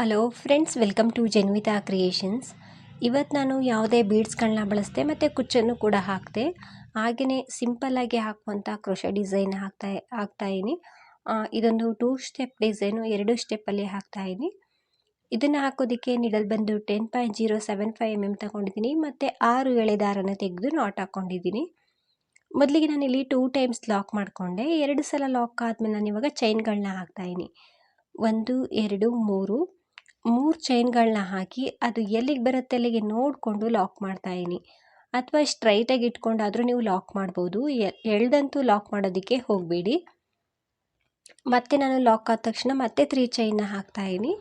Hello friends, welcome to Janvitha creations. ಇವತ್ತು ನಾನು ಯಾವುದೇ ಬೀಡ್ಸ್ಗಳನ್ನ ಬಳಸಿದೆ ಮತ್ತು ಕುಚ್ಚನ್ನು ಕೂಡ ಹಾಕಿದೆ. ಹಾಗೆಯೇ ಸಿಂಪಲ್ಲಾಗಿ ಹಾಕುವಂಥ ಕ್ರೋಶೆ ಡಿಸೈನ್ ಹಾಕ್ತಾಯಿದ್ದೀನಿ. ಇದೊಂದು 2 ಸ್ಟೆಪ್ ಡಿಸೈನು, 2 ಸ್ಟೆಪ್ಪಲ್ಲಿ ಹಾಕ್ತಾಯಿದ್ದೀನಿ. ಇದನ್ನು ಹಾಕೋದಕ್ಕೆ ನೀಡಲ್ ಬಂದು 10.075 mm ತಗೊಂಡಿದ್ದೀನಿ ಮತ್ತು 6 ಎಳೆ ದಾರನ ತೆಗೆದು ನಾಟ್ ಹಾಕ್ಕೊಂಡಿದ್ದೀನಿ. ಮೊದಲಿಗೆ ನಾನಿಲ್ಲಿ 2 ಟೈಮ್ಸ್ ಲಾಕ್ ಮಾಡಿಕೊಂಡೆ. 2 ಸಲ ಲಾಕ್ ಆದಮೇಲೆ ನಾನು ಇವಾಗ ಚೈನ್ಗಳನ್ನ ಹಾಕ್ತಾಯಿದ್ದೀನಿ. 1 2 3 ಚೈನ್ಗಳನ್ನ ಹಾಕಿ ಅದು ಎಲ್ಲಿಗೆ ಬರುತ್ತೆ ಅಲ್ಲಿಗೆ ನೋಡಿಕೊಂಡು ಲಾಕ್ ಮಾಡ್ತಾಯಿದ್ದೀನಿ. ಅಥವಾ ಸ್ಟ್ರೈಟಾಗಿ ಇಟ್ಕೊಂಡಾದರೂ ನೀವು ಲಾಕ್ ಮಾಡ್ಬೋದು. ಎಳ್ದಂತೂ ಲಾಕ್ ಮಾಡೋದಕ್ಕೆ ಹೋಗಬೇಡಿ. ಮತ್ತೆ ನಾನು ಲಾಕ್ ಆದ ತಕ್ಷಣ ಮತ್ತೆ 3 ಚೈನ್ನ ಹಾಕ್ತಾಯಿದ್ದೀನಿ.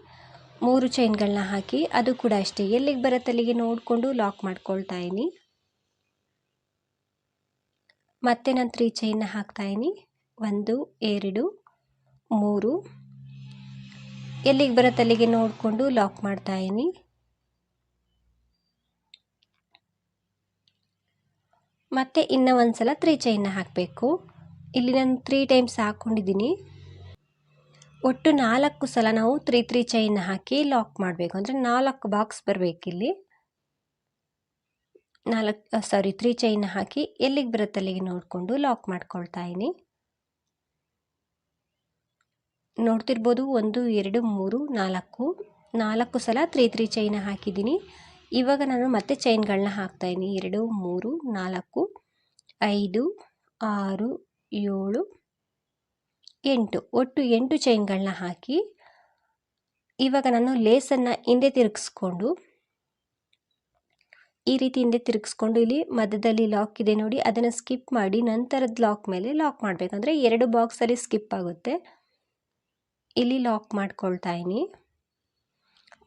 3 ಚೈನ್ಗಳನ್ನ ಹಾಕಿ ಅದು ಕೂಡ ಅಷ್ಟೇ ಎಲ್ಲಿಗೆ ಬರುತ್ತೆ ಅಲ್ಲಿಗೆ ನೋಡಿಕೊಂಡು ಲಾಕ್ ಮಾಡ್ಕೊಳ್ತಾಯಿದ್ದೀನಿ. ಮತ್ತೆ ನಾನು 3 ಚೈನ್ನ ಹಾಕ್ತಾಯಿದ್ದೀನಿ. 1 2 3 ಎಲ್ಲಿಗೆ ಬರುತ್ತೆ ಅಲ್ಲಿಗೆ ನೋಡಿಕೊಂಡು ಲಾಕ್ ಮಾಡ್ತಾಯಿದ್ದೀನಿ. ಮತ್ತು ಇನ್ನೂ ಒಂದು ಸಲ 3 ಚೈನ್ನ ಹಾಕಬೇಕು. ಇಲ್ಲಿ ನಾನು 3 ಟೈಮ್ಸ್ ಹಾಕ್ಕೊಂಡಿದ್ದೀನಿ. ಒಟ್ಟು 4 ಸಲ ನಾವು 3 ಚೈನ್ನ ಹಾಕಿ ಲಾಕ್ ಮಾಡಬೇಕು. ಅಂದರೆ 4 ಬಾಕ್ಸ್ ಬರಬೇಕಿಲ್ಲಿ. 3 ಚೈನ್ನ ಹಾಕಿ ಎಲ್ಲಿಗೆ ಬರುತ್ತೆ ಅಲ್ಲಿಗೆ ನೋಡಿಕೊಂಡು ಲಾಕ್ ಮಾಡ್ಕೊಳ್ತಾಯಿದ್ದೀನಿ. ನೋಡ್ತಿರ್ಬೋದು 1 2 3 4 ಸಲ 3 ಚೈನ ಹಾಕಿದ್ದೀನಿ. ಇವಾಗ ನಾನು ಮತ್ತೆ ಚೈನ್ಗಳನ್ನ ಹಾಕ್ತಾಯಿದ್ದೀನಿ. 2 3 4 5 6 7 8 ಒಟ್ಟು 8 ಚೈನ್ಗಳನ್ನ ಹಾಕಿ ಇವಾಗ ನಾನು ಲೇಸನ್ನು ಹಿಂದೆ ತಿರುಗಿಸ್ಕೊಂಡು ಈ ರೀತಿ ಹಿಂದೆ ತಿರುಗಿಸ್ಕೊಂಡು ಇಲ್ಲಿ ಮಧ್ಯದಲ್ಲಿ ಲಾಕ್ ಇದೆ ನೋಡಿ, ಅದನ್ನು ಸ್ಕಿಪ್ ಮಾಡಿ ನಂತರದ ಲಾಕ್ ಮೇಲೆ ಲಾಕ್ ಮಾಡಬೇಕಂದ್ರೆ 2 ಬಾಕ್ಸಲ್ಲಿ ಸ್ಕಿಪ್ ಆಗುತ್ತೆ. ಇಲ್ಲಿ ಲಾಕ್ ಮಾಡ್ಕೊಳ್ತಾಯಿದ್ದೀನಿ.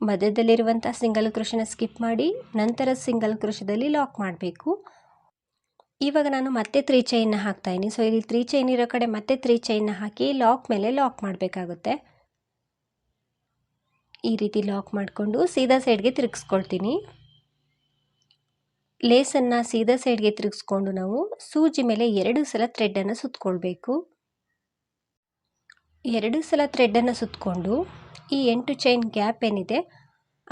ಮಧ್ಯದಲ್ಲಿರುವಂಥ ಸಿಂಗಲ್ ಕ್ರೋಶನ ಸ್ಕಿಪ್ ಮಾಡಿ ನಂತರ ಸಿಂಗಲ್ ಕ್ರೋಶದಲ್ಲಿ ಲಾಕ್ ಮಾಡಬೇಕು. ಇವಾಗ ನಾನು ಮತ್ತೆ 3 ಚೈನ್ನ ಹಾಕ್ತಾಯಿದ್ದೀನಿ. ಸೊ ಇಲ್ಲಿ 3 ಚೈನ್ ಇರೋ ಕಡೆ ಮತ್ತೆ 3 ಚೈನ್ನ ಹಾಕಿ ಲಾಕ್ ಮೇಲೆ ಲಾಕ್ ಮಾಡಬೇಕಾಗುತ್ತೆ. ಈ ರೀತಿ ಲಾಕ್ ಮಾಡಿಕೊಂಡು ಸೀದಾ ಸೈಡ್ಗೆ ತಿರುಗಿಸ್ಕೊಳ್ತೀನಿ. ಲೇಸನ್ನು ಸೀದಾ ಸೈಡ್ಗೆ ತಿರುಗಿಸ್ಕೊಂಡು ನಾವು ಸೂಜಿ ಮೇಲೆ 2 ಸಲ ಥ್ರೆಡ್ಡನ್ನು ಸುತ್ತಕೊಳ್ಬೇಕು. 2 ಸಲ ಥ್ರೆಡ್ಡನ್ನು ಸುತ್ತಕೊಂಡು ಈ 8 ಚೈನ್ ಗ್ಯಾಪ್ ಏನಿದೆ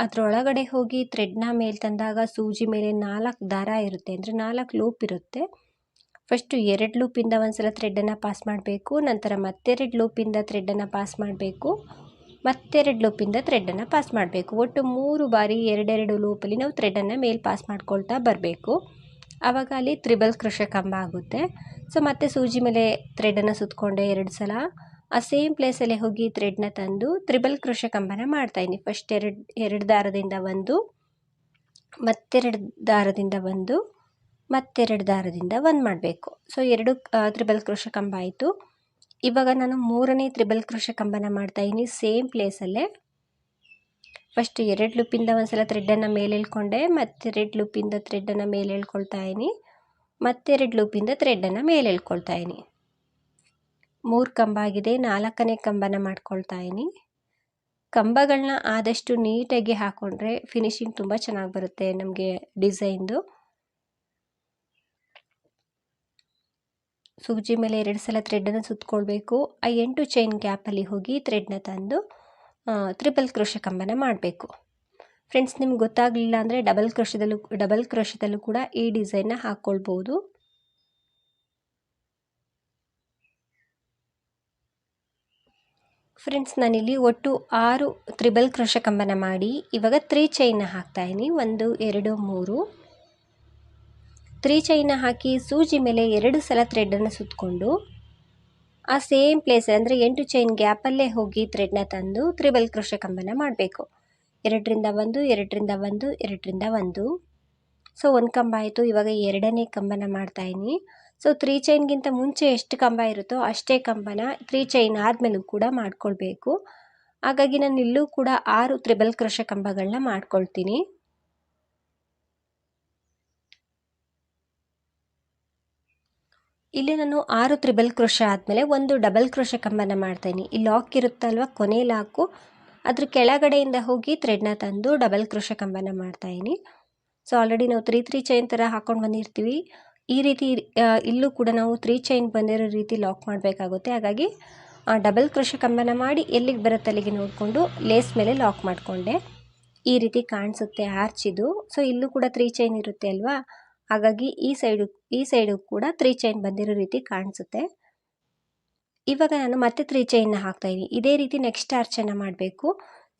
ಅದರೊಳಗಡೆ ಹೋಗಿ ಥ್ರೆಡ್ನ ಮೇಲೆ ತಂದಾಗ ಸೂಜಿ ಮೇಲೆ 4 ದಾರ ಇರುತ್ತೆ, ಅಂದರೆ 4 ಲೂಪ್ ಇರುತ್ತೆ. ಫಸ್ಟು 2 ಲೂಪಿಂದ ಒಂದು ಸಲ ಥ್ರೆಡ್ಡನ್ನು ಪಾಸ್ ಮಾಡಬೇಕು. ನಂತರ ಮತ್ತೆ 2 ಲೂಪಿಂದ ಥ್ರೆಡ್ಡನ್ನು ಪಾಸ್ ಮಾಡಬೇಕು. ಮತ್ತೆ 2 ಲೂಪಿಂದ ಥ್ರೆಡ್ಡನ್ನು ಪಾಸ್ ಮಾಡಬೇಕು. ಒಟ್ಟು 3 ಬಾರಿ 2 ಲೂಪಲ್ಲಿ ನಾವು ಥ್ರೆಡ್ಡನ್ನು ಮೇಲೆ ಪಾಸ್ ಮಾಡ್ಕೊಳ್ತಾ ಬರಬೇಕು. ಆವಾಗ ಅಲ್ಲಿ ತ್ರಿಬಲ್ ಕ್ರೋಶೆ ಕಂಬ ಆಗುತ್ತೆ. ಸೊ ಮತ್ತೆ ಸೂಜಿ ಮೇಲೆ ಥ್ರೆಡ್ಡನ್ನು ಸುತ್ತಕೊಂಡೆ 2 ಸಲ. ಆ ಸೇಮ್ ಪ್ಲೇಸಲ್ಲಿ ಹೋಗಿ ಥ್ರೆಡ್ನ ತಂದು ತ್ರಿಬಲ್ ಕ್ರೋಶೆ ಕಂಬನ ಮಾಡ್ತಾಯಿದ್ದೀನಿ. ಫಸ್ಟ್ 2 ದಾರದಿಂದ 1, ಮತ್ತೆರಡು ದಾರದಿಂದ 1, ಮತ್ತೆರಡು ದಾರದಿಂದ 1 ಮಾಡಬೇಕು. ಸೊ 2 ತ್ರಿಬಲ್ ಕ್ರೋಶೆ ಕಂಬ ಆಯಿತು. ಇವಾಗ ನಾನು 3ನೇ ತ್ರಿಬಲ್ ಕ್ರೋಶೆ ಕಂಬನ ಮಾಡ್ತಾಯಿದ್ದೀನಿ ಸೇಮ್ ಪ್ಲೇಸಲ್ಲೇ. ಫಸ್ಟ್ 2 ಲೂಪಿಂದ ಒಂದು ಸಲ ಥ್ರೆಡ್ಡನ್ನು ಮೇಲೆ ಎಳ್ಕೊಂಡೆ, ಮತ್ತೆ 2 ಲೂಪಿಂದ ಥ್ರೆಡ್ಡನ್ನು ಮೇಲೆ ಎಳ್ಕೊಳ್ತಾಯಿದ್ದೀನಿ, ಮತ್ತೆ 2 ಲೂಪಿಂದ ಥ್ರೆಡ್ಡನ್ನು ಮೇಲೆ ಎಳ್ಕೊಳ್ತಾಯಿದ್ದೀನಿ. 3 ಕಂಬ ಆಗಿದೆ. 4ನೇ ಕಂಬನ ಮಾಡ್ಕೊಳ್ತಾಯಿದ್ದೀನಿ. ಕಂಬಗಳನ್ನ ಆದಷ್ಟು ನೀಟಾಗಿ ಹಾಕ್ಕೊಂಡ್ರೆ ಫಿನಿಶಿಂಗ್ ತುಂಬ ಚೆನ್ನಾಗಿ ಬರುತ್ತೆ ನಮಗೆ ಡಿಸೈನ್ದು. ಸೂಜಿ ಮೇಲೆ 2 ಸಲ ಥ್ರೆಡ್ಡನ್ನು ಸುತ್ತಕೊಳ್ಬೇಕು. ಆ 8 ಚೈನ್ ಗ್ಯಾಪಲ್ಲಿ ಹೋಗಿ ಥ್ರೆಡ್ನ ತಂದು ತ್ರಿಬಲ್ ಕ್ರೋಶೆ ಕಂಬನ ಮಾಡಬೇಕು. ಫ್ರೆಂಡ್ಸ್, ನಿಮ್ಗೆ ಗೊತ್ತಾಗಲಿಲ್ಲ ಅಂದರೆ ಡಬಲ್ ಕ್ರೋಶದಲ್ಲೂ ಕೂಡ ಈ ಡಿಸೈನ್ನ ಹಾಕ್ಕೊಳ್ಬೋದು. ಫ್ರೆಂಡ್ಸ್, ನಾನಿಲ್ಲಿ ಒಟ್ಟು 6 ತ್ರಿಬಲ್ ಕ್ರೋಶೆ ಕಂಬನ ಮಾಡಿ ಇವಾಗ 3 ಚೈನ್ನ ಹಾಕ್ತಾಯಿದ್ದೀನಿ. 1 2 3 ಚೈನ್ನ ಹಾಕಿ ಸೂಜಿ ಮೇಲೆ 2 ಸಲ ಥ್ರೆಡ್ಡನ್ನು ಸುತ್ತಕೊಂಡು ಆ ಸೇಮ್ ಪ್ಲೇಸ್ ಅಂದರೆ 8 ಚೈನ್ ಗ್ಯಾಪಲ್ಲೇ ಹೋಗಿ ಥ್ರೆಡ್ನ ತಂದು ತ್ರಿಬಲ್ ಕ್ರೋಶೆ ಕಂಬನ ಮಾಡಬೇಕು. 2ರಿಂದ 1 2ರಿಂದ 1 2ರಿಂದ 1. ಸೊ 1 ಕಂಬ ಆಯಿತು. ಇವಾಗ 2ನೇ ಕಂಬನ ಮಾಡ್ತಾಯಿದ್ದೀನಿ. ಸೊ 3 ಚೈನ್ಗಿಂತ ಮುಂಚೆ ಎಷ್ಟು ಕಂಬ ಇರುತ್ತೋ ಅಷ್ಟೇ ಕಂಬನ 3 ಚೈನ್ ಆದಮೇಲೂ ಕೂಡ ಮಾಡ್ಕೊಳ್ಬೇಕು. ಹಾಗಾಗಿ ನಾನು ಇಲ್ಲೂ ಕೂಡ 6 ತ್ರಿಬಲ್ ಕ್ರೋಶೆ ಕಂಬಗಳನ್ನ ಮಾಡ್ಕೊಳ್ತೀನಿ. ಇಲ್ಲಿ ನಾನು 6 ತ್ರಿಬಲ್ ಕ್ರೋಶೆ ಆದಮೇಲೆ ಒಂದು ಡಬಲ್ ಕ್ರೋಶೆ ಕಂಬನ ಮಾಡ್ತಾಯಿದ್ದೀನಿ. ಈ ಲಾಕ್ ಇರುತ್ತಲ್ವ, ಕೊನೆ ಲಾಕು, ಅದ್ರ ಕೆಳಗಡೆಯಿಂದ ಹೋಗಿ ಥ್ರೆಡ್ನ ತಂದು ಡಬಲ್ ಕ್ರೋಶೆ ಕಂಬನ ಮಾಡ್ತಾಯಿದ್ದೀನಿ. ಸೊ ಆಲ್ರೆಡಿ ನಾವು 3 ಚೈನ್ ಥರ ಹಾಕ್ಕೊಂಡು ಬಂದಿರ್ತೀವಿ. ಈ ರೀತಿ ಇಲ್ಲೂ ಕೂಡ ನಾವು 3 ಚೈನ್ ಬಂದಿರೋ ರೀತಿ ಲಾಕ್ ಮಾಡಬೇಕಾಗುತ್ತೆ. ಹಾಗಾಗಿ ಡಬಲ್ ಕ್ರೋಶೆ ಕಂಬನ ಮಾಡಿ ಎಲ್ಲಿಗೆ ಬರುತ್ತೆ ಅಲ್ಲಿಗೆ ನೋಡಿಕೊಂಡು ಲೇಸ್ ಮೇಲೆ ಲಾಕ್ ಮಾಡಿಕೊಂಡೆ. ಈ ರೀತಿ ಕಾಣಿಸುತ್ತೆ ಆರ್ಚ್ ಇದು. ಸೊ ಇಲ್ಲೂ ಕೂಡ 3 ಚೈನ್ ಇರುತ್ತೆ ಅಲ್ವಾ, ಹಾಗಾಗಿ ಈ ಸೈಡು ಕೂಡ 3 ಚೈನ್ ಬಂದಿರೋ ರೀತಿ ಕಾಣಿಸುತ್ತೆ. ಇವಾಗ ನಾನು ಮತ್ತೆ 3 ಚೈನ್ನ ಹಾಕ್ತಾಯಿದ್ದೀನಿ. ಇದೇ ರೀತಿ ನೆಕ್ಸ್ಟ್ ಆರ್ಚನ್ನು ಮಾಡಬೇಕು.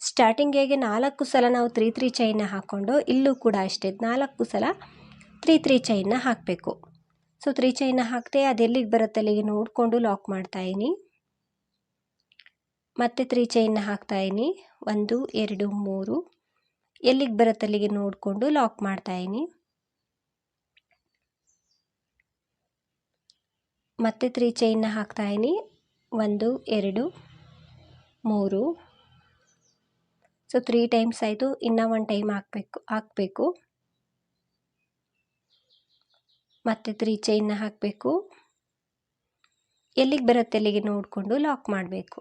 ಸ್ಟಾರ್ಟಿಂಗ್ ಹೇಗೆ 4 ಸಲ ನಾವು 3 ಚೈನ್ನ ಹಾಕ್ಕೊಂಡು ಇಲ್ಲೂ ಕೂಡ ಅಷ್ಟೇ 4 ಸಲ 3 ಚೈನ್ನ ಹಾಕಬೇಕು. ಸೊ 3 ಚೈನ್ನ ಹಾಕ್ತೆ ಅದೆಲ್ಲಿಗೆ ಬರುತ್ತೆ ಅಲ್ಲಿಗೆ ನೋಡಿಕೊಂಡು ಲಾಕ್ ಮಾಡ್ತಾಯಿದ್ದೀನಿ. ಮತ್ತೆ 3 ಚೈನ್ನ ಹಾಕ್ತಾಯಿದ್ದೀನಿ. 1 2 3 ಎಲ್ಲಿಗೆ ಬರುತ್ತೆ ಅಲ್ಲಿಗೆ ನೋಡಿಕೊಂಡು ಲಾಕ್ ಮಾಡ್ತಾಯಿದ್ದೀನಿ. ಮತ್ತೆ 3 ಚೈನ್ನ ಹಾಕ್ತಾಯಿದ್ದೀನಿ. 1 2 3. ಸೊ 3 ಟೈಮ್ಸ್ ಆಯಿತು. ಇನ್ನೂ 1 ಟೈಮ್ ಹಾಕಬೇಕು. ಮತ್ತೆ 3 ಚೈನ್ನ ಹಾಕಬೇಕು. ಎಲ್ಲಿಗೆ ಬರುತ್ತೆ ಅಲ್ಲಿಗೆ ನೋಡಿಕೊಂಡು ಲಾಕ್ ಮಾಡಬೇಕು.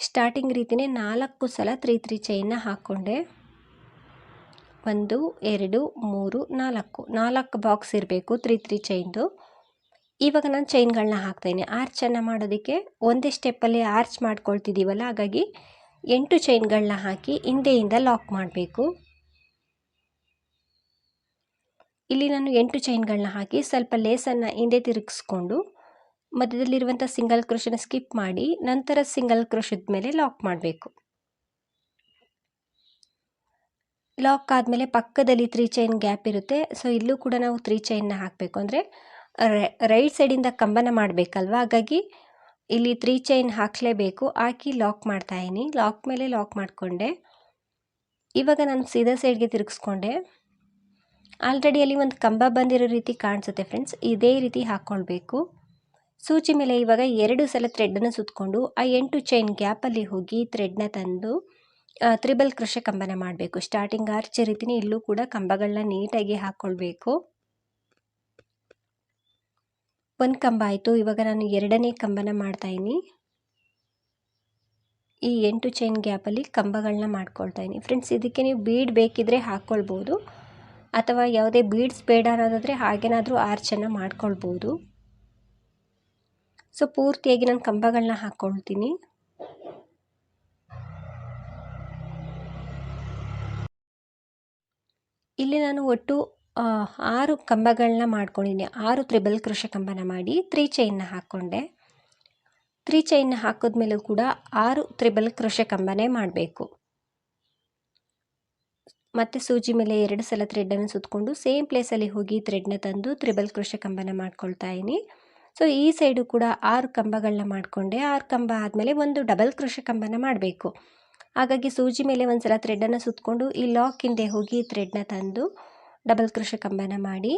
ಸ್ಟಾರ್ಟಿಂಗ್ ರೀತಿಯೇ 4 ಸಲ 3 ಚೈನ್ನ ಹಾಕ್ಕೊಂಡೆ. 1 2 3 4 ಬಾಕ್ಸ್ ಇರಬೇಕು 3 ಚೈನ್ದು. ಇವಾಗ ನಾನು ಚೈನ್ಗಳನ್ನ ಹಾಕ್ತಾಯಿದ್ದೀನಿ. ಆರ್ಚನ್ನು ಮಾಡೋದಕ್ಕೆ ಒಂದೇ ಸ್ಟೆಪ್ಪಲ್ಲಿ ಆರ್ಚ್ ಮಾಡ್ಕೊಳ್ತಿದ್ದೀವಲ್ಲ, ಹಾಗಾಗಿ 8 ಚೈನ್ಗಳನ್ನ ಹಾಕಿ ಹಿಂದೆಯಿಂದ ಲಾಕ್ ಮಾಡಬೇಕು. ಇಲ್ಲಿ ನಾನು 8 ಚೈನ್ಗಳನ್ನ ಹಾಕಿ ಸ್ವಲ್ಪ ಲೇಸನ್ನು ಹಿಂದೆ ತಿರುಗಿಸ್ಕೊಂಡು ಮಧ್ಯದಲ್ಲಿರುವಂಥ ಸಿಂಗಲ್ ಕ್ರೋಶನ ಸ್ಕಿಪ್ ಮಾಡಿ ನಂತರ ಸಿಂಗಲ್ ಕ್ರೋಶದ ಮೇಲೆ ಲಾಕ್ ಮಾಡಬೇಕು. ಲಾಕ್ ಆದಮೇಲೆ ಪಕ್ಕದಲ್ಲಿ 3 ಚೈನ್ ಗ್ಯಾಪ್ ಇರುತ್ತೆ. ಸೊ ಇಲ್ಲೂ ಕೂಡ ನಾವು 3 ಚೈನ್ನ ಹಾಕಬೇಕು. ಅಂದರೆ ರೈಟ್ ಸೈಡಿಂದ ಕಂಬನ ಮಾಡಬೇಕಲ್ವ, ಹಾಗಾಗಿ ಇಲ್ಲಿ 3 ಚೈನ್ ಹಾಕಲೇಬೇಕು. ಹಾಕಿ ಲಾಕ್ ಮಾಡ್ತಾಯಿದ್ದೀನಿ. ಲಾಕ್ ಮೇಲೆ ಲಾಕ್ ಮಾಡಿಕೊಂಡೆ. ಇವಾಗ ನಾನು ಸೀದಾ ಸೈಡ್ಗೆ ತಿರುಗಿಸ್ಕೊಂಡೆ. ಆಲ್ರೆಡಿ ಅಲ್ಲಿ ಒಂದು ಕಂಬ ಬಂದಿರೋ ರೀತಿ ಕಾಣಿಸುತ್ತೆ ಫ್ರೆಂಡ್ಸ್. ಇದೇ ರೀತಿ ಹಾಕ್ಕೊಳ್ಬೇಕು. ಸೂಜಿ ಮೇಲೆ ಇವಾಗ 2 ಸಲ ಥ್ರೆಡ್ಡನ್ನು ಸುತ್ತಕೊಂಡು ಆ 8 ಚೈನ್ ಗ್ಯಾಪಲ್ಲಿ ಹೋಗಿ ಥ್ರೆಡ್ನ ತಂದು ತ್ರಿಬಲ್ ಕ್ರೋಶೆ ಕಂಬನ ಮಾಡಬೇಕು. ಸ್ಟಾರ್ಟಿಂಗ್ ಆರ್ಚ್ ರೀತಿನೇ ಇಲ್ಲೂ ಕೂಡ ಕಂಬಗಳನ್ನ ನೀಟಾಗಿ ಹಾಕ್ಕೊಳ್ಬೇಕು. 1 ಕಂಬ ಆಯಿತು. ಇವಾಗ ನಾನು 2ನೇ ಕಂಬನ ಮಾಡ್ತಾಯಿದ್ದೀನಿ. ಈ 8 ಚೈನ್ ಗ್ಯಾಪಲ್ಲಿ ಕಂಬಗಳನ್ನ ಮಾಡ್ಕೊಳ್ತಾಯಿದ್ದೀನಿ. ಫ್ರೆಂಡ್ಸ್, ಇದಕ್ಕೆ ನೀವು ಬೀಡ್ ಬೇಕಿದ್ರೆ ಹಾಕ್ಕೊಳ್ಬೋದು, ಅಥವಾ ಯಾವುದೇ ಬೀಡ್ಸ್ ಬೇಡ ಅನ್ನೋದಾದರೆ ಹಾಗೇನಾದರೂ ಆರ್ಚನ್ನು ಮಾಡ್ಕೊಳ್ಬೋದು. ಸೊ ಪೂರ್ತಿಯಾಗಿ ನಾನು ಕಂಬಗಳನ್ನ ಹಾಕ್ಕೊಳ್ತೀನಿ. ಇಲ್ಲಿ ನಾನು ಒಟ್ಟು 6 ಕಂಬಗಳನ್ನ ಮಾಡ್ಕೊಂಡಿದ್ದೀನಿ. 6 ತ್ರಿಬಲ್ ಕ್ರೋಶೆ ಕಂಬನ ಮಾಡಿ 3 ಚೈನ್ನ ಹಾಕ್ಕೊಂಡೆ. 3 ಚೈನ್ನ ಹಾಕಿದ್ಮೇಲೂ ಕೂಡ 6 ತ್ರಿಬಲ್ ಕ್ರೋಶೆ ಕಂಬನೇ ಮಾಡಬೇಕು. ಮತ್ತು ಸೂಜಿ ಮೇಲೆ 2 ಸಲ ಥ್ರೆಡ್ಡನ್ನು ಸುತ್ತಕೊಂಡು ಸೇಮ್ ಪ್ಲೇಸಲ್ಲಿ ಹೋಗಿ ಥ್ರೆಡ್ನ ತಂದು ತ್ರಿಬಲ್ ಕ್ರೋಶೆ ಕಂಬನ ಮಾಡ್ಕೊಳ್ತಾ ಇದ್ದೀನಿ. ಸೊ ಈ ಸೈಡು ಕೂಡ 6 ಕಂಬಗಳನ್ನ ಮಾಡಿಕೊಂಡೆ. 6 ಕಂಬ ಆದಮೇಲೆ ಒಂದು ಡಬಲ್ ಕ್ರೋಶೆ ಕಂಬನ ಮಾಡಬೇಕು. ಹಾಗಾಗಿ ಸೂಜಿ ಮೇಲೆ ಒಂದು ಸಲ ಥ್ರೆಡ್ಡನ್ನು ಸುತ್ತಕೊಂಡು ಈ ಲಾಕ್ ಹಿಂದೆ ಹೋಗಿ ಥ್ರೆಡ್ನ ತಂದು ಡಬಲ್ ಕ್ರೋಶೆ ಕಂಬನ ಮಾಡಿ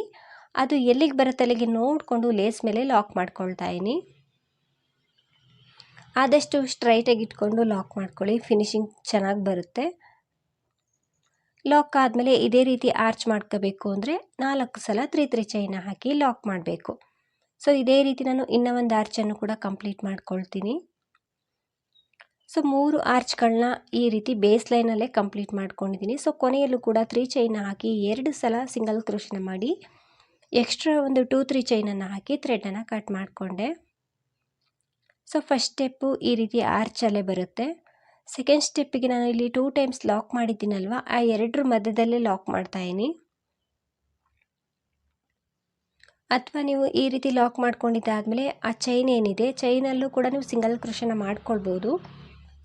ಅದು ಎಲ್ಲಿಗೆ ಬರುತ್ತೆ ಅಲ್ಲಿಗೆ ನೋಡಿಕೊಂಡು ಲೇಸ್ ಮೇಲೆ ಲಾಕ್ ಮಾಡ್ಕೊಳ್ತಾ ಇದ್ದೀನಿ. ಆದಷ್ಟು ಸ್ಟ್ರೈಟಾಗಿ ಇಟ್ಕೊಂಡು ಲಾಕ್ ಮಾಡ್ಕೊಳ್ಳಿ, ಫಿನಿಶಿಂಗ್ ಚೆನ್ನಾಗಿ ಬರುತ್ತೆ. ಲಾಕ್ ಆದಮೇಲೆ ಇದೇ ರೀತಿ ಆರ್ಚ್ ಮಾಡ್ಕೋಬೇಕು ಅಂದರೆ 4 ಸಲ 3 ಚೈನ ಹಾಕಿ ಲಾಕ್ ಮಾಡಬೇಕು. ಸೊ ಇದೇ ರೀತಿ ನಾನು ಇನ್ನೂ ಒಂದು ಆರ್ಚನ್ನು ಕೂಡ ಕಂಪ್ಲೀಟ್ ಮಾಡ್ಕೊಳ್ತೀನಿ. ಸೊ 3 ಆರ್ಚ್ಗಳನ್ನ ಈ ರೀತಿ ಬೇಸ್ ಲೈನಲ್ಲೇ ಕಂಪ್ಲೀಟ್ ಮಾಡ್ಕೊಂಡಿದ್ದೀನಿ. ಸೊ ಕೊನೆಯಲ್ಲೂ ಕೂಡ 3 ಚೈನ ಹಾಕಿ 2 ಸಲ ಸಿಂಗಲ್ ಕ್ರೋಶನ ಮಾಡಿ ಎಕ್ಸ್ಟ್ರಾ ಒಂದು 2-3 ಚೈನನ್ನು ಹಾಕಿ ಥ್ರೆಡನ್ನು ಕಟ್ ಮಾಡಿಕೊಂಡೆ. ಸೊ ಫಸ್ಟ್ ಸ್ಟೆಪ್ಪು ಈ ರೀತಿ ಆರ್ಚಲ್ಲೇ ಬರುತ್ತೆ. ಸೆಕೆಂಡ್ ಸ್ಟೆಪ್ಪಿಗೆ ನಾನು ಇಲ್ಲಿ 2 ಟೈಮ್ಸ್ ಲಾಕ್ ಮಾಡಿದ್ದೀನಲ್ವ, ಆ 2 ಮಧ್ಯದಲ್ಲೇ ಲಾಕ್ ಮಾಡ್ತಾಯಿದ್ದೀನಿ. ಅಥವಾ ನೀವು ಈ ರೀತಿ ಲಾಕ್ ಮಾಡ್ಕೊಂಡಿದ್ದಾದಮೇಲೆ ಆ ಚೈನ್ ಏನಿದೆ ಚೈನಲ್ಲೂ ಕೂಡ ನೀವು ಸಿಂಗಲ್ ಕ್ರೋಶನ ಮಾಡ್ಕೊಳ್ಬೋದು.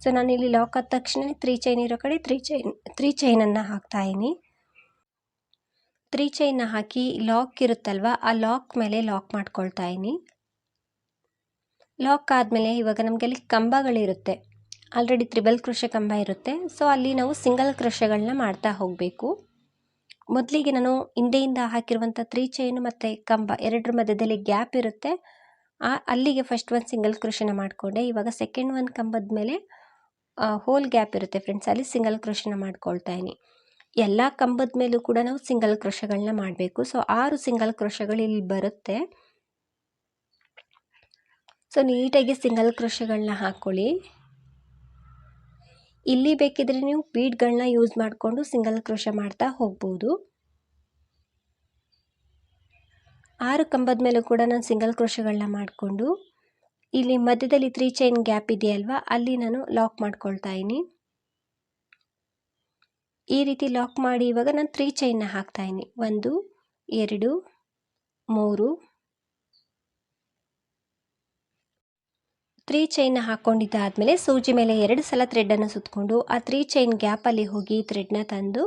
ಸೊ ನಾನಿಲ್ಲಿ ಲಾಕ್ ಆದ ತಕ್ಷಣ 3 ಚೈನ್ ಇರೋ ಕಡೆ 3 ಚೈನನ್ನು ಹಾಕ್ತಾಯಿದ್ದೀನಿ. 3 ಚೈನ್ನ ಹಾಕಿ ಲಾಕ್ ಇರುತ್ತಲ್ವ, ಆ ಲಾಕ್ ಮೇಲೆ ಲಾಕ್ ಮಾಡ್ಕೊಳ್ತಾ ಇದ್ದೀನಿ. ಲಾಕ್ ಆದಮೇಲೆ ಇವಾಗ ನಮಗೆ ಅಲ್ಲಿ ಕಂಬಗಳಿರುತ್ತೆ, ಆಲ್ರೆಡಿ ತ್ರಿಬಲ್ ಕ್ರೋಶೆ ಕಂಬ ಇರುತ್ತೆ. ಸೊ ಅಲ್ಲಿ ನಾವು ಸಿಂಗಲ್ ಕ್ರೋಶೆಗಳನ್ನ ಮಾಡ್ತಾ ಹೋಗಬೇಕು. ಮೊದಲಿಗೆ ನಾನು ಹಿಂದೆಯಿಂದ ಹಾಕಿರುವಂಥ 3 ಚೈನು ಮತ್ತು ಕಂಬ 2 ಮಧ್ಯದಲ್ಲಿ ಗ್ಯಾಪ್ ಇರುತ್ತೆ, ಅಲ್ಲಿಗೆ ಫಸ್ಟ್ ಒಂದು ಸಿಂಗಲ್ ಕ್ರೋಶನ ಮಾಡಿಕೊಂಡೆ. ಇವಾಗ ಸೆಕೆಂಡ್ ಒಂದು ಕಂಬದ ಮೇಲೆ ಹೋಲ್ ಗ್ಯಾಪ್ ಇರುತ್ತೆ ಫ್ರೆಂಡ್ಸ್, ಅಲ್ಲಿ ಸಿಂಗಲ್ ಕ್ರೋಶನ ಮಾಡ್ಕೊಳ್ತಾ ಇದ್ದೀನಿ. ಎಲ್ಲ ಕಂಬದ ಮೇಲೂ ಕೂಡ ನಾವು ಸಿಂಗಲ್ ಕ್ರೋಶಗಳನ್ನ ಮಾಡಬೇಕು. ಸೊ 6 ಸಿಂಗಲ್ ಕ್ರೋಶಗಳು ಇಲ್ಲಿ ಬರುತ್ತೆ. ಸೊ ನೀಟಾಗಿ ಸಿಂಗಲ್ ಕ್ರೋಶಗಳನ್ನ ಹಾಕ್ಕೊಳ್ಳಿ. ಇಲ್ಲಿ ಬೇಕಿದ್ರೆ ನೀವು ಬೀಡ್ಗಳನ್ನ ಯೂಸ್ ಮಾಡಿಕೊಂಡು ಸಿಂಗಲ್ ಕ್ರೋಶ ಮಾಡ್ತಾ ಹೋಗ್ಬೋದು. 6 ಕಂಬದ ಮೇಲೂ ಕೂಡ ನಾನು ಸಿಂಗಲ್ ಕ್ರೋಶಗಳನ್ನ ಮಾಡಿಕೊಂಡು ಇಲ್ಲಿ ಮಧ್ಯದಲ್ಲಿ 3 ಚೈನ್ ಗ್ಯಾಪ್ ಇದೆಯಲ್ವಾ, ಅಲ್ಲಿ ನಾನು ಲಾಕ್ ಮಾಡ್ಕೊಳ್ತಾ ಇದ್ದೀನಿ. ಈ ರೀತಿ ಲಾಕ್ ಮಾಡಿ ಇವಾಗ ನಾನು 3 ಚೈನ್ನ ಹಾಕ್ತಾ ಇದ್ದೀನಿ. 1 2 3 3 ಚೈನ್ನ ಹಾಕ್ಕೊಂಡಿದ್ದಾದಮೇಲೆ ಸೂಜಿ ಮೇಲೆ 2 ಸಲ ಥ್ರೆಡನ್ನು ಸುತ್ತಕೊಂಡು ಆ 3 ಚೈನ್ ಗ್ಯಾಪಲ್ಲಿ ಹೋಗಿ ಥ್ರೆಡ್ನ ತಂದು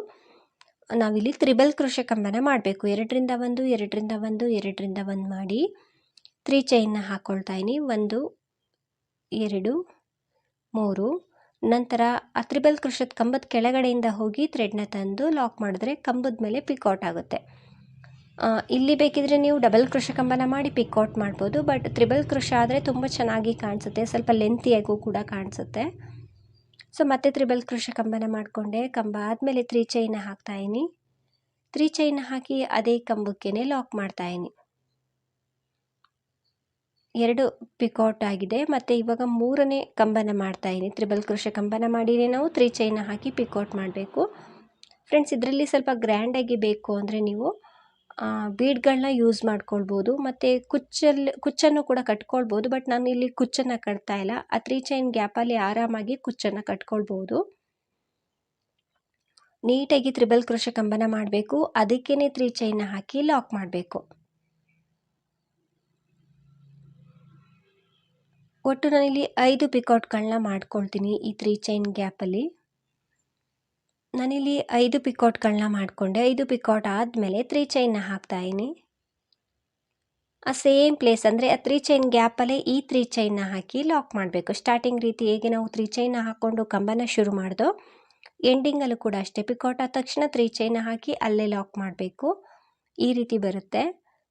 ನಾವಿಲ್ಲಿ ತ್ರಿಬಲ್ ಕ್ರೋಶೆ ಕಂಬನ ಮಾಡಬೇಕು. 2ರಿಂದ 1 2ರಿಂದ 1 2ರಿಂದ 1 ಮಾಡಿ 3 ಚೈನ್ನ ಹಾಕ್ಕೊಳ್ತಾ ಇದ್ದೀನಿ. 1 2 3 ನಂತರ ಆ ತ್ರಿಬಲ್ ಕ್ರೋಶದ ಕಂಬದ ಕೆಳಗಡೆಯಿಂದ ಹೋಗಿ ಥ್ರೆಡ್ನ ತಂದು ಲಾಕ್ ಮಾಡಿದ್ರೆ ಕಂಬದ ಮೇಲೆ ಪಿಕೌಟ್ ಆಗುತ್ತೆ. ಇಲ್ಲಿ ಬೇಕಿದ್ರೆ ನೀವು ಡಬಲ್ ಕ್ರೋಶೆ ಕಂಬನ ಮಾಡಿ ಪಿಕೌಟ್ ಮಾಡ್ಬೋದು, ಬಟ್ ತ್ರಿಬಲ್ ಕ್ರೋಶೆ ಆದರೆ ತುಂಬ ಚೆನ್ನಾಗಿ ಕಾಣಿಸುತ್ತೆ, ಸ್ವಲ್ಪ ಲೆಂತಿಯಾಗೂ ಕೂಡ ಕಾಣಿಸುತ್ತೆ. ಸೊ ಮತ್ತೆ ತ್ರಿಬಲ್ ಕ್ರೋಶೆ ಕಂಬನ ಮಾಡಿಕೊಂಡೆ. ಕಂಬ ಆದಮೇಲೆ 3 ಚೈನ್ನ ಹಾಕ್ತಾಯಿನಿ. 3 ಚೈನ್ನ ಹಾಕಿ ಅದೇ ಕಂಬಕ್ಕೇ ಲಾಕ್ ಮಾಡ್ತಾಯಿನಿ. 2 ಪಿಕೌಟ್ ಆಗಿದೆ. ಮತ್ತು ಇವಾಗ 3ನೇ ಕಂಬನ ಮಾಡ್ತಾಯಿನಿ. ತ್ರಿಬಲ್ ಕ್ರೋಶೆ ಕಂಬನ ಮಾಡಿನೇ ನಾವು 3 ಚೈನ್ನ ಹಾಕಿ ಪಿಕೌಟ್ ಮಾಡಬೇಕು. ಫ್ರೆಂಡ್ಸ್, ಇದರಲ್ಲಿ ಸ್ವಲ್ಪ ಗ್ರ್ಯಾಂಡಾಗಿ ಬೇಕು ಅಂದರೆ ನೀವು ಬೀಡ್ಗಳನ್ನ ಯೂಸ್ ಮಾಡ್ಕೊಳ್ಬೋದು, ಮತ್ತು ಕುಚ್ಚನ್ನು ಕೂಡ ಕಟ್ಕೊಳ್ಬೋದು. ಬಟ್ ನಾನು ಇಲ್ಲಿ ಕುಚ್ಚನ್ನು ಕಟ್ತಾ ಇಲ್ಲ. ಆ 3 ಚೈನ್ ಗ್ಯಾಪಲ್ಲಿ ಆರಾಮಾಗಿ ಕುಚ್ಚನ್ನು ಕಟ್ಕೊಳ್ಬೋದು. ನೀಟಾಗಿ ತ್ರಿಬಲ್ ಕ್ರೋಶೆ ಕಂಬನ ಮಾಡಬೇಕು, ಅದಕ್ಕೇ 3 ಚೈನ್ನ ಹಾಕಿ ಲಾಕ್ ಮಾಡಬೇಕು. ಒಟ್ಟು ನಾನಿಲ್ಲಿ 5 ಪಿಕೌಟ್ಗಳನ್ನ ಮಾಡ್ಕೊಳ್ತೀನಿ. ಈ 3 ಚೈನ್ ಗ್ಯಾಪಲ್ಲಿ ನಾನಿಲ್ಲಿ 5 ಪಿಕೌಟ್ಗಳನ್ನ ಮಾಡಿಕೊಂಡೆ. 5 ಪಿಕೌಟ್ ಆದಮೇಲೆ 3 ಚೈನ್ನ ಹಾಕ್ತಾಯಿನಿ. ಆ ಸೇಮ್ ಪ್ಲೇಸ್ ಅಂದರೆ ಆ 3 ಚೈನ್ ಗ್ಯಾಪಲ್ಲೇ ಈ 3 ಚೈನ್ನ ಹಾಕಿ ಲಾಕ್ ಮಾಡಬೇಕು. ಸ್ಟಾರ್ಟಿಂಗ್ ರೀತಿ ಹೇಗೆ ನಾವು 3 ಚೈನ್ನ ಹಾಕ್ಕೊಂಡು ಕಂಬನ ಶುರು ಮಾಡಿದೋ, ಎಂಡಿಂಗಲ್ಲೂ ಕೂಡ ಅಷ್ಟೇ. ಪಿಕೌಟ್ ಆದ ತಕ್ಷಣ 3 ಚೈನ್ನ ಹಾಕಿ ಅಲ್ಲೇ ಲಾಕ್ ಮಾಡಬೇಕು. ಈ ರೀತಿ ಬರುತ್ತೆ.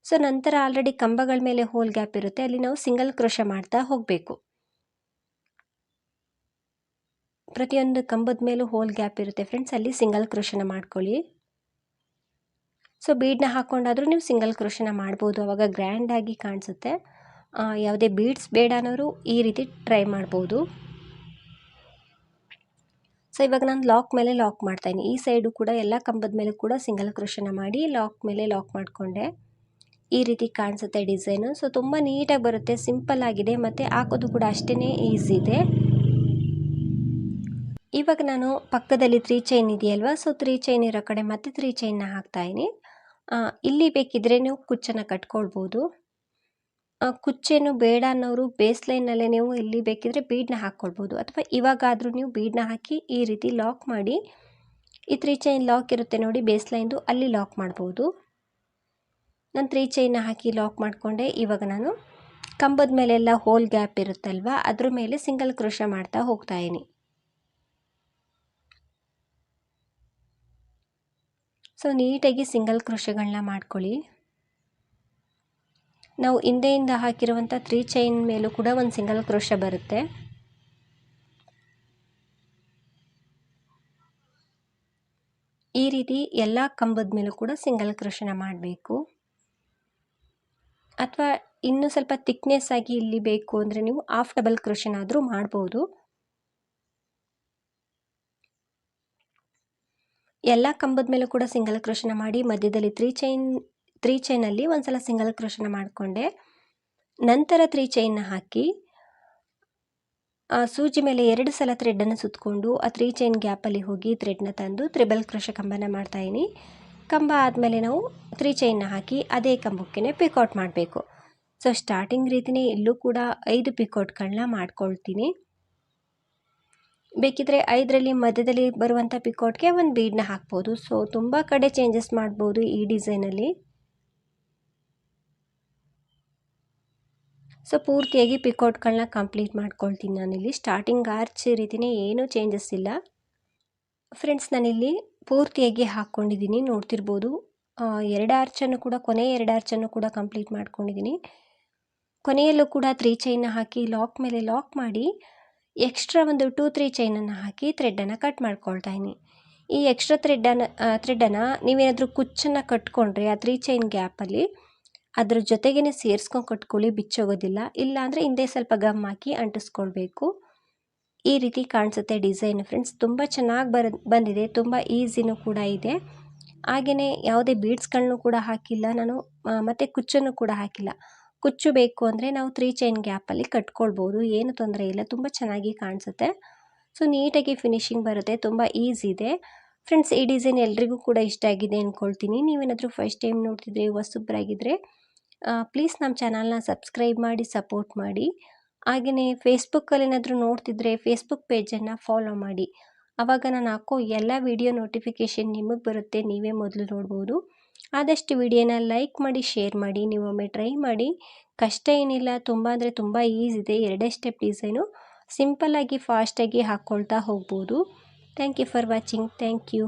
ಸೊ ನಂತರ ಆಲ್ರೆಡಿ ಕಂಬಗಳ ಮೇಲೆ ಹೋಲ್ ಗ್ಯಾಪ್ ಇರುತ್ತೆ, ಅಲ್ಲಿ ನಾವು ಸಿಂಗಲ್ ಕ್ರೋಶೆ ಮಾಡ್ತಾ ಹೋಗಬೇಕು. ಪ್ರತಿಯೊಂದು ಕಂಬದ ಮೇಲೂ ಹೋಲ್ ಗ್ಯಾಪ್ ಇರುತ್ತೆ ಫ್ರೆಂಡ್ಸ್, ಅಲ್ಲಿ ಸಿಂಗಲ್ ಕ್ರೋಶೆನ ಮಾಡ್ಕೊಳ್ಳಿ. ಸೊ ಬೀಡನ್ನ ಹಾಕ್ಕೊಂಡಾದರೂ ನೀವು ಸಿಂಗಲ್ ಕ್ರೋಶೆನ ಮಾಡ್ಬೋದು, ಅವಾಗ ಗ್ರ್ಯಾಂಡಾಗಿ ಕಾಣಿಸುತ್ತೆ. ಯಾವುದೇ ಬೀಡ್ಸ್ ಬೇಡ ಅನ್ನೋರು ಈ ರೀತಿ ಟ್ರೈ ಮಾಡ್ಬೋದು. ಸೊ ಇವಾಗ ನಾನು ಲಾಕ್ ಮೇಲೆ ಲಾಕ್ ಮಾಡ್ತಾಯಿದ್ದೀನಿ. ಈ ಸೈಡು ಕೂಡ ಎಲ್ಲ ಕಂಬದ ಮೇಲೆ ಕೂಡ ಸಿಂಗಲ್ ಕ್ರೋಶೆನ ಮಾಡಿ ಲಾಕ್ ಮೇಲೆ ಲಾಕ್ ಮಾಡಿಕೊಂಡೆ. ಈ ರೀತಿ ಕಾಣಿಸುತ್ತೆ ಡಿಸೈನು. ಸೊ ತುಂಬ ನೀಟಾಗಿ ಬರುತ್ತೆ, ಸಿಂಪಲ್ ಆಗಿದೆ, ಮತ್ತು ಹಾಕೋದು ಕೂಡ ಅಷ್ಟೇ ಈಸಿ ಇದೆ. ಇವಾಗ ನಾನು ಪಕ್ಕದಲ್ಲಿ 3 ಚೈನ್ ಇದೆಯಲ್ವಾ, ಸೊ 3 ಚೈನ್ ಇರೋ ಕಡೆ ಮತ್ತೆ 3 ಚೈನ್ನ ಹಾಕ್ತಾಯಿನಿ. ಇಲ್ಲಿ ಬೇಕಿದ್ರೆ ನೀವು ಕುಚ್ಚನ್ನು ಕಟ್ಕೊಳ್ಬೋದು. ಕುಚ್ಚೇನು ಬೇಡ ಅನ್ನೋರು ಬೇಸ್ ಲೈನಲ್ಲೇ ನೀವು ಇಲ್ಲಿ ಬೇಕಿದ್ರೆ ಬೀಡನ್ನ ಹಾಕ್ಕೊಳ್ಬೋದು, ಅಥವಾ ಇವಾಗಾದರೂ ನೀವು ಬೀಡನ್ನ ಹಾಕಿ ಈ ರೀತಿ ಲಾಕ್ ಮಾಡಿ ಈ 3 ಚೈನ್ ಲಾಕ್ ಇರುತ್ತೆ ನೋಡಿ ಬೇಸ್ ಲೈನ್ದು, ಅಲ್ಲಿ ಲಾಕ್ ಮಾಡ್ಬೋದು. ನಾನು 3 ಚೈನ್ನ ಹಾಕಿ ಲಾಕ್ ಮಾಡಿಕೊಂಡೆ. ಇವಾಗ ನಾನು ಕಂಬದ ಮೇಲೆಲ್ಲ ಹೋಲ್ ಗ್ಯಾಪ್ ಇರುತ್ತಲ್ವ, ಅದ್ರ ಮೇಲೆ ಸಿಂಗಲ್ ಕ್ರೋಶೆ ಮಾಡ್ತಾ ಹೋಗ್ತಾಯಿನಿ. ಸೊ ನೀಟಾಗಿ ಸಿಂಗಲ್ ಕ್ರೋಶೆಗಳನ್ನ ಮಾಡ್ಕೊಳ್ಳಿ. ನಾವು ಹಿಂದೆಯಿಂದ ಹಾಕಿರುವಂಥ 3 ಚೈನ್ ಮೇಲೂ ಕೂಡ ಒಂದು ಸಿಂಗಲ್ ಕ್ರೋಶೆ ಬರುತ್ತೆ. ಈ ರೀತಿ ಎಲ್ಲ ಕಂಬದ ಮೇಲೂ ಕೂಡ ಸಿಂಗಲ್ ಕ್ರೋಶೆನ ಮಾಡಬೇಕು. ಅಥವಾ ಇನ್ನೂ ಸ್ವಲ್ಪ ಥಿಕ್ನೆಸ್ ಆಗಿ ಇಲ್ಲಿ ಬೇಕು ಅಂದರೆ ನೀವು ಹಾಫ್ ಡಬಲ್ ಕ್ರೋಶೆನಾದರೂ ಮಾಡ್ಬೋದು. ಎಲ್ಲ ಕಂಬದ ಮೇಲೂ ಕೂಡ ಸಿಂಗಲ್ ಕ್ರೋಶೆನ ಮಾಡಿ ಮಧ್ಯದಲ್ಲಿ 3 ಚೈನಲ್ಲಿ ಒಂದು ಸಲ ಸಿಂಗಲ್ ಕ್ರೋಶೆನ ಮಾಡಿಕೊಂಡೆ. ನಂತರ 3 ಚೈನ್ನ ಹಾಕಿ ಸೂಜಿ ಮೇಲೆ 2 ಸಲ ಥ್ರೆಡನ್ನು ಸುತ್ತಕೊಂಡು ಆ 3 ಚೈನ್ ಗ್ಯಾಪಲ್ಲಿ ಹೋಗಿ ಥ್ರೆಡ್ನ ತಂದು ತ್ರಿಬಲ್ ಕ್ರೋಶೆ ಕಂಬನ ಮಾಡ್ತಾಯಿನಿ. ಕಂಬ ಆದಮೇಲೆ ನಾವು 3 ಚೈನ್ನ ಹಾಕಿ ಅದೇ ಕಂಬಕ್ಕೇ ಪಿಕೌಟ್ ಮಾಡಬೇಕು. ಸೊ ಸ್ಟಾರ್ಟಿಂಗ್ ರೀತಿಯೇ ಇಲ್ಲೂ ಕೂಡ 5 ಪಿಕೌಟ್ಗಳನ್ನ ಮಾಡ್ಕೊಳ್ತೀನಿ. ಬೇಕಿದ್ರೆ 5ರಲ್ಲಿ ಮಧ್ಯದಲ್ಲಿ ಬರುವಂಥ ಪಿಕೌಟ್ಗೆ ಒಂದು ಬೀಡನ್ನ ಹಾಕ್ಬೋದು. ಸೊ ತುಂಬ ಕಡೆ ಚೇಂಜಸ್ ಮಾಡ್ಬೋದು ಈ ಡಿಸೈನಲ್ಲಿ. ಸೊ ಪೂರ್ತಿಯಾಗಿ ಪಿಕೌಟ್ಗಳನ್ನ ಕಂಪ್ಲೀಟ್ ಮಾಡ್ಕೊಳ್ತೀನಿ ನಾನಿಲ್ಲಿ. ಸ್ಟಾರ್ಟಿಂಗ್ ಆರ್ಚ್ ರೀತಿಯೇ ಏನೂ ಚೇಂಜಸ್ ಇಲ್ಲ ಫ್ರೆಂಡ್ಸ್. ನಾನಿಲ್ಲಿ ಪೂರ್ತಿಯಾಗಿ ಹಾಕ್ಕೊಂಡಿದ್ದೀನಿ, ನೋಡ್ತಿರ್ಬೋದು. 2 ಆರ್ಚನ್ನು ಕೂಡ ಕೊನೆಯ 2 ಆರ್ಚನ್ನು ಕೂಡ ಕಂಪ್ಲೀಟ್ ಮಾಡ್ಕೊಂಡಿದ್ದೀನಿ. ಕೊನೆಯಲ್ಲೂ ಕೂಡ 3 ಚೈನ್ನ ಹಾಕಿ ಲಾಕ್ ಮೇಲೆ ಲಾಕ್ ಮಾಡಿ ಎಕ್ಸ್ಟ್ರಾ ಒಂದು 2-3 ಚೈನನ್ನು ಹಾಕಿ ಥ್ರೆಡನ್ನು ಕಟ್ ಮಾಡ್ಕೊಳ್ತಾ ಇದ್ದೀನಿ. ಈ ಎಕ್ಸ್ಟ್ರಾ ಥ್ರೆಡನ್ನು ನೀವೇನಾದರೂ ಕುಚ್ಚನ್ನು ಕಟ್ಕೊಂಡ್ರೆ ಆ 3 ಚೈನ್ ಗ್ಯಾಪಲ್ಲಿ ಅದ್ರ ಜೊತೆಗೇ ಸೇರಿಸ್ಕೊಂಡು ಕಟ್ಕೊಳ್ಳಿ, ಬಿಚ್ಚೋಗೋದಿಲ್ಲ. ಇಲ್ಲಾಂದರೆ ಹಿಂದೆ ಸ್ವಲ್ಪ ಗಮ್ ಹಾಕಿ ಅಂಟಿಸ್ಕೊಳ್ಬೇಕು. ಈ ರೀತಿ ಕಾಣಿಸುತ್ತೆ ಡಿಸೈನ್ ಫ್ರೆಂಡ್ಸ್. ತುಂಬ ಚೆನ್ನಾಗಿ ಬಂದಿದೆ, ತುಂಬ ಈಸಿನೂ ಕೂಡ ಇದೆ. ಹಾಗೆಯೇ ಯಾವುದೇ ಬೀಡ್ಸ್ಗಳನ್ನೂ ಕೂಡ ಹಾಕಿಲ್ಲ ನಾನು, ಮತ್ತು ಕುಚ್ಚನ್ನು ಕೂಡ ಹಾಕಿಲ್ಲ. ಕುಚ್ಚು ಬೇಕು ಅಂದರೆ ನಾವು 3 ಚೈನ್ ಗ್ಯಾಪಲ್ಲಿ ಕಟ್ಕೊಳ್ಬೋದು, ಏನು ತೊಂದರೆ ಇಲ್ಲ, ತುಂಬ ಚೆನ್ನಾಗಿ ಕಾಣಿಸುತ್ತೆ. ಸೊ ನೀಟಾಗಿ ಫಿನಿಶಿಂಗ್ ಬರುತ್ತೆ, ತುಂಬ ಈಸಿ ಇದೆ. ಫ್ರೆಂಡ್ಸ್, ಈ ಡಿಸೈನ್ ಎಲ್ರಿಗೂ ಕೂಡ ಇಷ್ಟ ಆಗಿದೆ ಅಂದ್ಕೊಳ್ತೀನಿ. ನೀವೇನಾದರೂ ಫಸ್ಟ್ ಟೈಮ್ ನೋಡ್ತಿದ್ರೆ ಹೊಸಬ್ರಾಗಿದ್ದರೆ ಪ್ಲೀಸ್ ನಮ್ಮ ಚಾನಲ್ನ ಸಬ್ಸ್ಕ್ರೈಬ್ ಮಾಡಿ ಸಪೋರ್ಟ್ ಮಾಡಿ. ಹಾಗೆಯೇ ಫೇಸ್ಬುಕ್ಕಲ್ಲಿ ಏನಾದರೂ ನೋಡ್ತಿದ್ರೆ ಫೇಸ್ಬುಕ್ ಪೇಜನ್ನು ಫಾಲೋ ಮಾಡಿ. ಆವಾಗ ನಾನು ಹಾಕೋ ಎಲ್ಲ ವಿಡಿಯೋ ನೋಟಿಫಿಕೇಷನ್ ನಿಮಗೆ ಬರುತ್ತೆ, ನೀವೇ ಮೊದಲು ನೋಡ್ಬೋದು. ಆದಷ್ಟು ವಿಡಿಯೋನ ಲೈಕ್ ಮಾಡಿ, ಶೇರ್ ಮಾಡಿ, ನೀವೊಮ್ಮೆ ಟ್ರೈ ಮಾಡಿ. ಕಷ್ಟ ಏನಿಲ್ಲ, ತುಂಬ ಅಂದರೆ ತುಂಬ ಈಸಿ ಇದೆ. 2 ಸ್ಟೆಪ್ ಡಿಸೈನು ಸಿಂಪಲ್ಲಾಗಿ ಫಾಸ್ಟಾಗಿ ಹಾಕ್ಕೊಳ್ತಾ ಹೋಗ್ಬೋದು. Thank you for watching. Thank you.